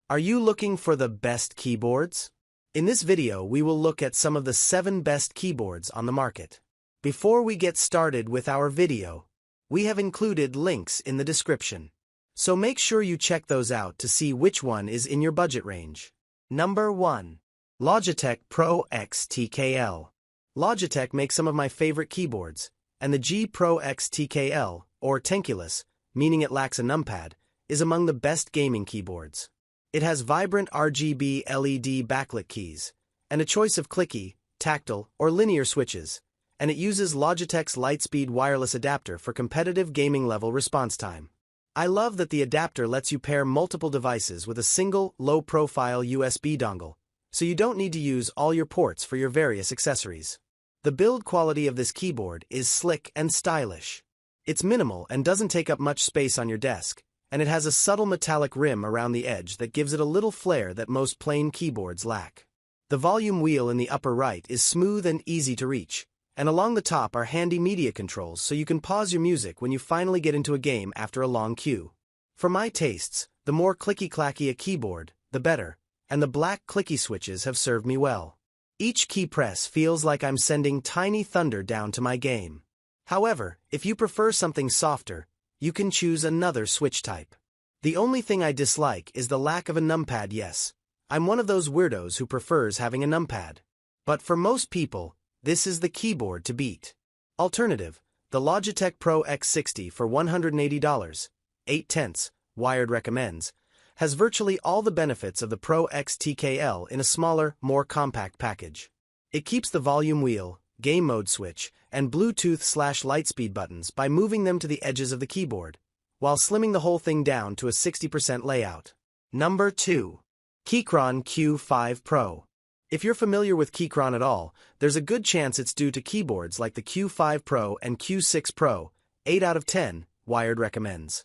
Are you looking for the best keyboards? In this video, we will look at some of the 7 best keyboards on the market. Before we get started with our video, we have included links in the description. So make sure you check those out to see which one is in your budget range. Number 1. Logitech Pro XKL. Logitech makes some of my favorite keyboards, and the G Pro XKL, or Tenkulous, meaning it lacks a numpad, is among the best gaming keyboards. It has vibrant RGB LED backlit keys, and a choice of clicky, tactile, or linear switches, and it uses Logitech's Lightspeed wireless adapter for competitive gaming level response time. I love that the adapter lets you pair multiple devices with a single, low-profile USB dongle, so you don't need to use all your ports for your various accessories. The build quality of this keyboard is slick and stylish. It's minimal and doesn't take up much space on your desk, and it has a subtle metallic rim around the edge that gives it a little flair that most plain keyboards lack. The volume wheel in the upper right is smooth and easy to reach, and along the top are handy media controls so you can pause your music when you finally get into a game after a long queue. For my tastes, the more clicky-clacky a keyboard, the better, and the black clicky switches have served me well. Each key press feels like I'm sending tiny thunder down to my game. However, if you prefer something softer, you can choose another switch type. The only thing I dislike is the lack of a numpad. Yes, I'm one of those weirdos who prefers having a numpad. But for most people, this is the keyboard to beat. Alternative, the Logitech Pro X60 for $180, 8/10, Wired recommends, has virtually all the benefits of the Pro XKL in a smaller, more compact package. It keeps the volume wheel, game mode switch, and Bluetooth/Lightspeed buttons by moving them to the edges of the keyboard, while slimming the whole thing down to a 60% layout. Number 2. Keyron Q5 Pro. If you're familiar with Keyron at all, there's a good chance it's due to keyboards like the Q5 Pro and Q6 Pro, 8 out of 10, Wired recommends.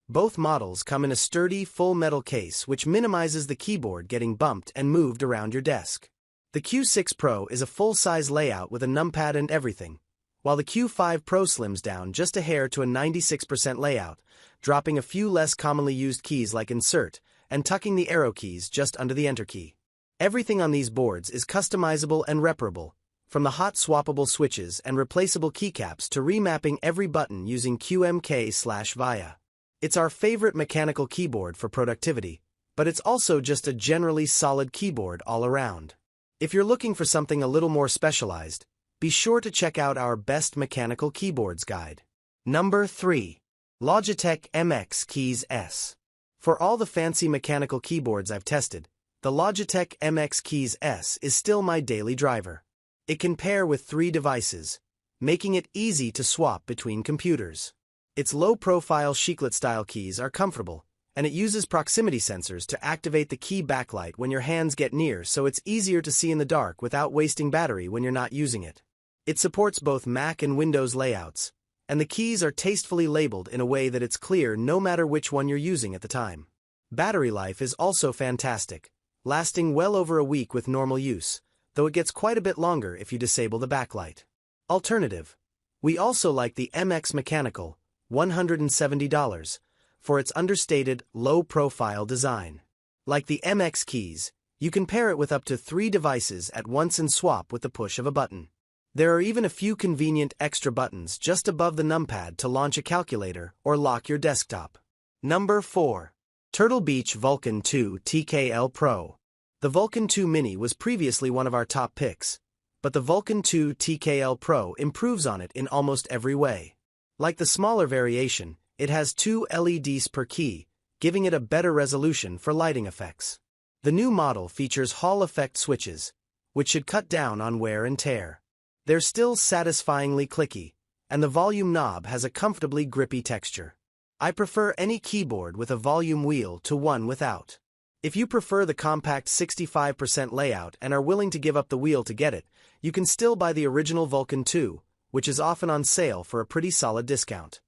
Both models come in a sturdy, full metal case which minimizes the keyboard getting bumped and moved around your desk. The Q6 Pro is a full-size layout with a numpad and everything, while the Q5 Pro slims down just a hair to a 96% layout, dropping a few less commonly used keys like Insert, and tucking the arrow keys just under the Enter key. Everything on these boards is customizable and reparable, from the hot swappable switches and replaceable keycaps to remapping every button using QMK/VIA. It's our favorite mechanical keyboard for productivity, but it's also just a generally solid keyboard all around. If you're looking for something a little more specialized, be sure to check out our Best Mechanical Keyboards guide. Number 3. Logitech MX Keys S. For all the fancy mechanical keyboards I've tested, the Logitech MX Keys S is still my daily driver. It can pair with 3 devices, making it easy to swap between computers. Its low-profile chiclet-style keys are comfortable, and it uses proximity sensors to activate the key backlight when your hands get near, so it's easier to see in the dark without wasting battery when you're not using it. It supports both Mac and Windows layouts, and the keys are tastefully labeled in a way that it's clear no matter which one you're using at the time. Battery life is also fantastic, lasting well over a week with normal use, though it gets quite a bit longer if you disable the backlight. Alternative, we also like the MX Mechanical, $170, for its understated, low-profile design. Like the MX keys, you can pair it with up to 3 devices at once and swap with the push of a button. There are even a few convenient extra buttons just above the numpad to launch a calculator or lock your desktop. Number 4. Turtle Beach Vulcan 2 TKL Pro. The Vulcan 2 Mini was previously one of our top picks, but the Vulcan 2 TKL Pro improves on it in almost every way. Like the smaller variation, it has 2 LEDs per key, giving it a better resolution for lighting effects. The new model features Hall effect switches, which should cut down on wear and tear. They're still satisfyingly clicky, and the volume knob has a comfortably grippy texture. I prefer any keyboard with a volume wheel to one without. If you prefer the compact 65% layout and are willing to give up the wheel to get it, you can still buy the original Vulcan 2, which is often on sale for a pretty solid discount.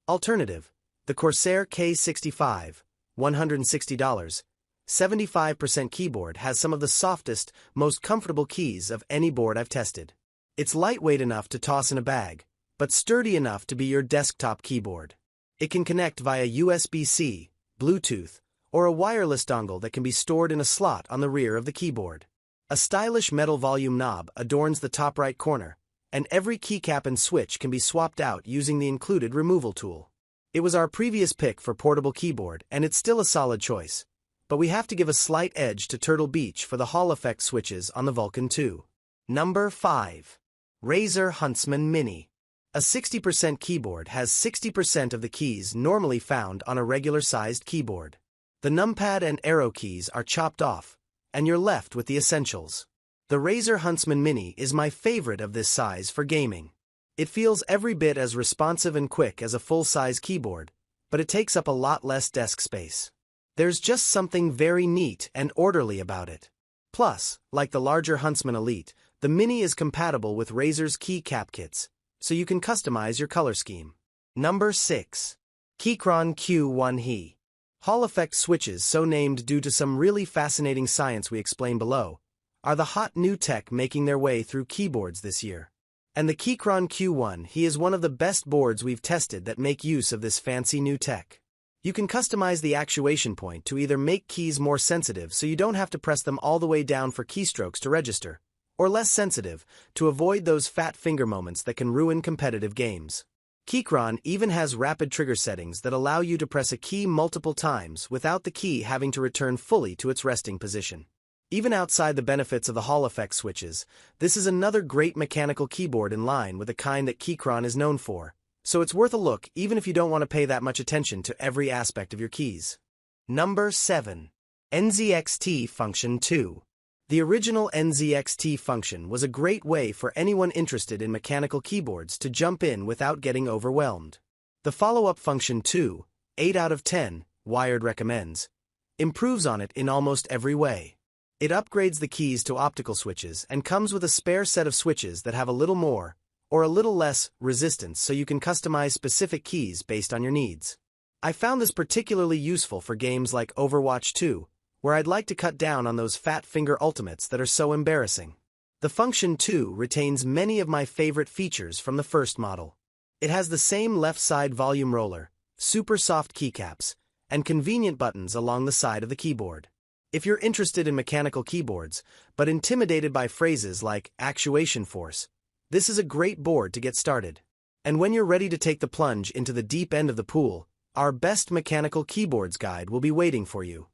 Alternative, the Corsair K65, $160, 75% keyboard has some of the softest, most comfortable keys of any board I've tested. It's lightweight enough to toss in a bag, but sturdy enough to be your desktop keyboard. It can connect via USB-C, Bluetooth, or a wireless dongle that can be stored in a slot on the rear of the keyboard. A stylish metal volume knob adorns the top right corner, and every keycap and switch can be swapped out using the included removal tool. It was our previous pick for portable keyboard, and it's still a solid choice, but we have to give a slight edge to Turtle Beach for the Hall effect switches on the Vulcan 2. Number 5. Razer Huntsman Mini. A 60% keyboard has 60% of the keys normally found on a regular-sized keyboard. The numpad and arrow keys are chopped off, and you're left with the essentials. The Razer Huntsman Mini is my favorite of this size for gaming. It feels every bit as responsive and quick as a full-size keyboard, but it takes up a lot less desk space. There's just something very neat and orderly about it. Plus, like the larger Huntsman Elite, the Mini is compatible with Razer's keycap kits, so you can customize your color scheme. Number 6. Keyron Q1 He. Hall effect switches, so named due to some really fascinating science we explain below, are the hot new tech making their way through keyboards this year. And the Keyron Q1 He is one of the best boards we've tested that make use of this fancy new tech. You can customize the actuation point to either make keys more sensitive so you don't have to press them all the way down for keystrokes to register, or less sensitive to avoid those fat finger moments that can ruin competitive games. Keyron even has rapid trigger settings that allow you to press a key multiple times without the key having to return fully to its resting position. Even outside the benefits of the Hall effect switches, this is another great mechanical keyboard in line with the kind that Keyron is known for, so it's worth a look even if you don't want to pay that much attention to every aspect of your keys. Number 7. NZXT Function 2. The original NZXT Function was a great way for anyone interested in mechanical keyboards to jump in without getting overwhelmed. The follow-up Function 2, 8 out of 10, Wired recommends, improves on it in almost every way. It upgrades the keys to optical switches and comes with a spare set of switches that have a little more, or a little less, resistance so you can customize specific keys based on your needs. I found this particularly useful for games like Overwatch 2, where I'd like to cut down on those fat finger ultimates that are so embarrassing. The Function 2 retains many of my favorite features from the first model. It has the same left side volume roller, super soft keycaps, and convenient buttons along the side of the keyboard. If you're interested in mechanical keyboards, but intimidated by phrases like actuation force, this is a great board to get started. And when you're ready to take the plunge into the deep end of the pool, our best mechanical keyboards guide will be waiting for you.